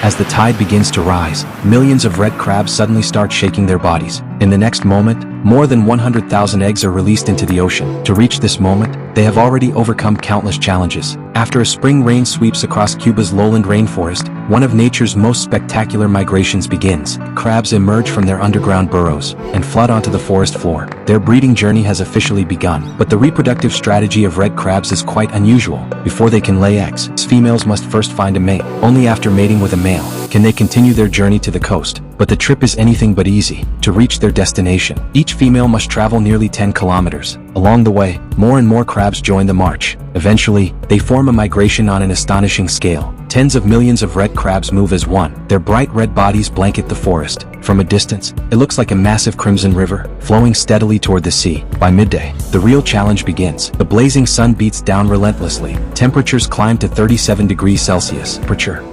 As the tide begins to rise, millions of red crabs suddenly start shaking their bodies. In the next moment, more than 100,000 eggs are released into the ocean. To reach this moment, they have already overcome countless challenges. After a spring rain sweeps across Cuba's lowland rainforest, one of nature's most spectacular migrations begins. Crabs emerge from their underground burrows and flood onto the forest floor. Their breeding journey has officially begun. But the reproductive strategy of red crabs is quite unusual. Before they can lay eggs, females must first find a mate. Only after mating with a male can they continue their journey to the coast. But the trip is anything but easy. To reach their destination, each female must travel nearly 10 kilometers. Along the way, more and more crabs join the march. Eventually, they form a migration on an astonishing scale. Tens of millions of red crabs move as one. Their bright red bodies blanket the forest. From a distance, it looks like a massive crimson river, flowing steadily toward the sea. By midday, the real challenge begins. The blazing sun beats down relentlessly. Temperatures climb to 37 degrees Celsius.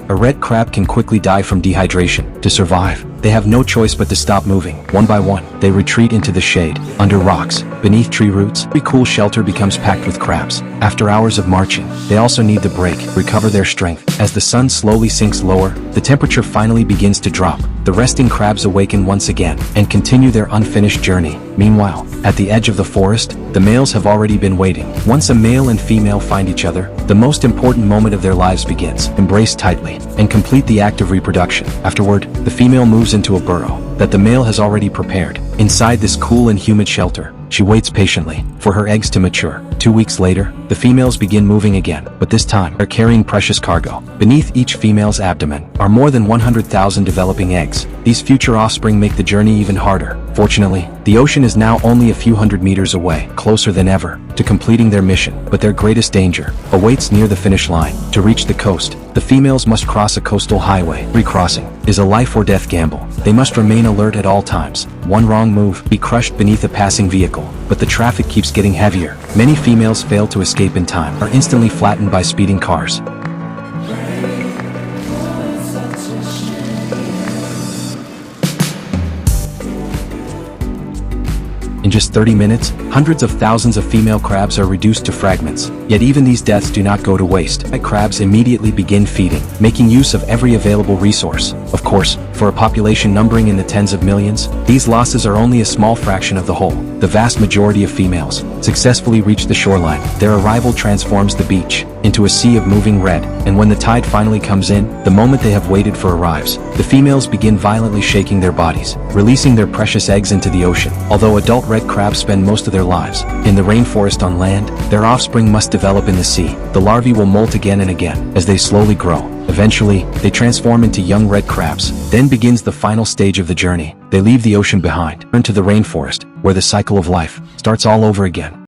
A red crab can quickly die from dehydration. To survive, they have no choice but to stop moving. One by one, they retreat into the shade, under rocks, beneath tree roots. Every cool shelter becomes packed with crabs. After hours of marching, they also need the break, recover their strength. As the sun slowly sinks lower, the temperature finally begins to drop. The resting crabs awaken once again and continue their unfinished journey. Meanwhile, at the edge of the forest, the males have already been waiting. Once a male and female find each other, the most important moment of their lives begins. Embrace tightly and complete the act of reproduction. Afterward, the female moves into a burrow that the male has already prepared. Inside this cool and humid shelter, she waits patiently for her eggs to mature. 2 weeks later, the females begin moving again, but this time they're carrying precious cargo. Beneath each female's abdomen are more than 100,000 developing eggs. These future offspring make the journey even harder. Fortunately, the ocean is now only a few hundred meters away, closer than ever to completing their mission. But their greatest danger awaits near the finish line. To reach the coast, the females must cross a coastal highway. Recrossing is a life or death gamble. They must remain alert at all times. One wrong move, be crushed beneath a passing vehicle. But the traffic keeps getting heavier. Many females fail to escape in time, are instantly flattened by speeding cars. In just 30 minutes, hundreds of thousands of female crabs are reduced to fragments. Yet even these deaths do not go to waste. Crabs immediately begin feeding, making use of every available resource. Of course, for a population numbering in the tens of millions, these losses are only a small fraction of the whole. The vast majority of females successfully reach the shoreline. Their arrival transforms the beach into a sea of moving red, and when the tide finally comes in, the moment they have waited for arrives. The females begin violently shaking their bodies, releasing their precious eggs into the ocean. Although adult red crabs spend most of their lives in the rainforest on land, their offspring must develop in the sea. The larvae will molt again and again as they slowly grow. Eventually, they transform into young red crabs. Then begins the final stage of the journey. They leave the ocean behind, turn to the rainforest, where the cycle of life starts all over again.